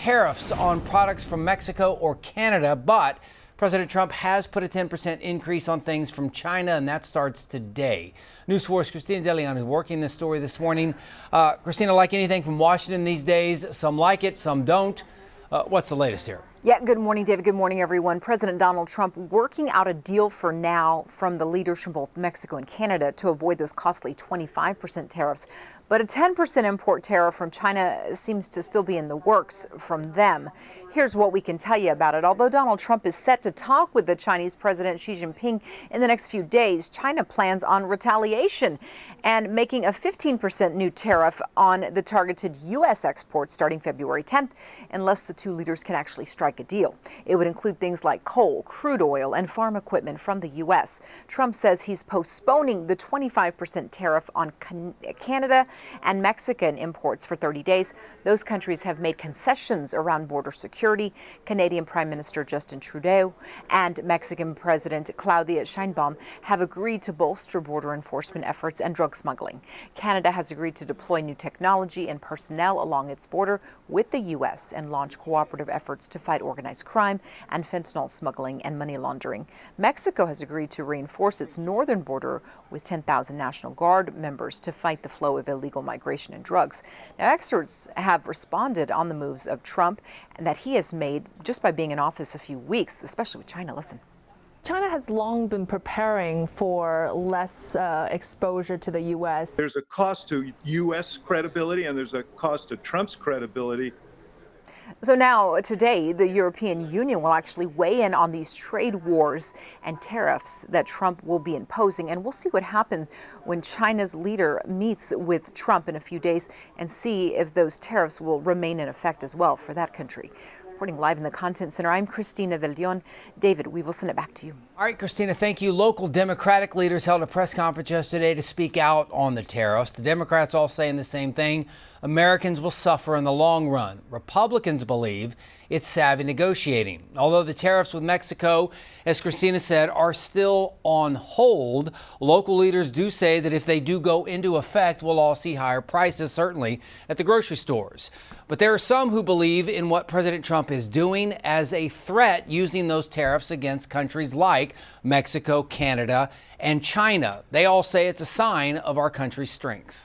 tariffs on products from Mexico or Canada, but President Trump has put a 10% increase on things from China, and that starts today. News 4's Christina De Leon is working this story this morning. Christina, like anything from Washington these days, some like it, some don't. What's the latest here? Yeah, good morning, David. Good morning, everyone. President Donald Trump working out a deal for now from the leaders from both Mexico and Canada to avoid those costly 25% tariffs. But a 10% import tariff from China seems to still be in the works from them. Here's what we can tell you about it. Although Donald Trump is set to talk with the Chinese President Xi Jinping in the next few days, China plans on retaliation and making a 15% new tariff on the targeted U.S. exports starting February 10th, unless the two leaders can actually strike a deal. It would include things like coal, crude oil, and farm equipment from the U.S. Trump says he's postponing the 25% tariff on Canada and Mexican imports for 30 days. Those countries have made concessions around border security. Canadian Prime Minister Justin Trudeau and Mexican President Claudia Sheinbaum have agreed to bolster border enforcement efforts and drug smuggling. Canada has agreed to deploy new technology and personnel along its border with the U.S. and launch cooperative efforts to fight organized crime and fentanyl smuggling and money laundering. Mexico has agreed to reinforce its northern border with 10,000 National Guard members to fight the flow of illegal migration and drugs. Now, experts have responded on the moves of Trump and that he has made just by being in office a few weeks, especially with China. Listen. China has long been preparing for less exposure to the U.S. There's a cost to U.S. credibility and there's a cost to Trump's credibility. So now, today, the European Union will actually weigh in on these trade wars and tariffs that Trump will be imposing. And we'll see what happens when China's leader meets with Trump in a few days and see if those tariffs will remain in effect as well for that country. Reporting live in the Content Center, I'm Christina De Leon. David, we will send it back to you. All right, Christina, thank you. Local Democratic leaders held a press conference yesterday to speak out on the tariffs. The Democrats all saying the same thing. Americans will suffer in the long run. Republicans believe it's savvy negotiating. Although the tariffs with Mexico, as Christina said, are still on hold, local leaders do say that if they do go into effect, we'll all see higher prices, certainly at the grocery stores. But there are some who believe in what President Trump is doing as a threat, using those tariffs against countries like Mexico, Canada, and China. They all say it's a sign of our country's strength.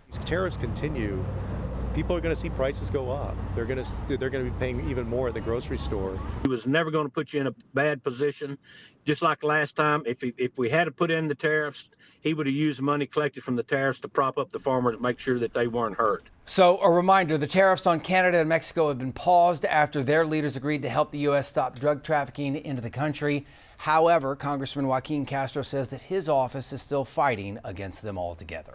These tariffs continue, people are going to see prices go up. They're going to be paying even more at the grocery store. He was never going to put you in a bad position. Just like last time, if we had to put in the tariffs, he would have used money collected from the tariffs to prop up the farmers and make sure that they weren't hurt. So a reminder, the tariffs on Canada and Mexico have been paused after their leaders agreed to help the U.S. stop drug trafficking into the country. However, Congressman Joaquin Castro says that his office is still fighting against them altogether.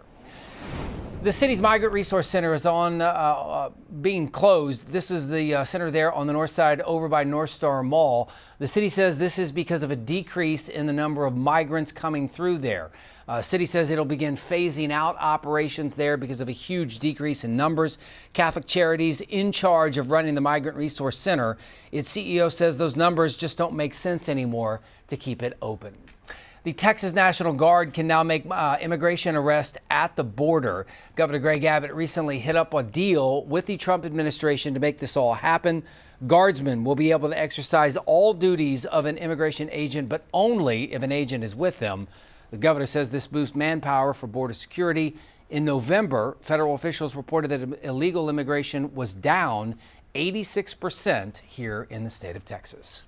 The city's Migrant Resource Center is on being closed. This is the center there on the north side over by North Star Mall. The city says this is because of a decrease in the number of migrants coming through there. City says it'll begin phasing out operations there because of a huge decrease in numbers. Catholic Charities, in charge of running the Migrant Resource Center, its CEO says those numbers just don't make sense anymore to keep it open. The Texas National Guard can now make immigration arrests at the border. Governor Greg Abbott recently hit up a deal with the Trump administration to make this all happen. Guardsmen will be able to exercise all duties of an immigration agent, but only if an agent is with them. The governor says this boosts manpower for border security. In November, federal officials reported that illegal immigration was down 86% here in the state of Texas.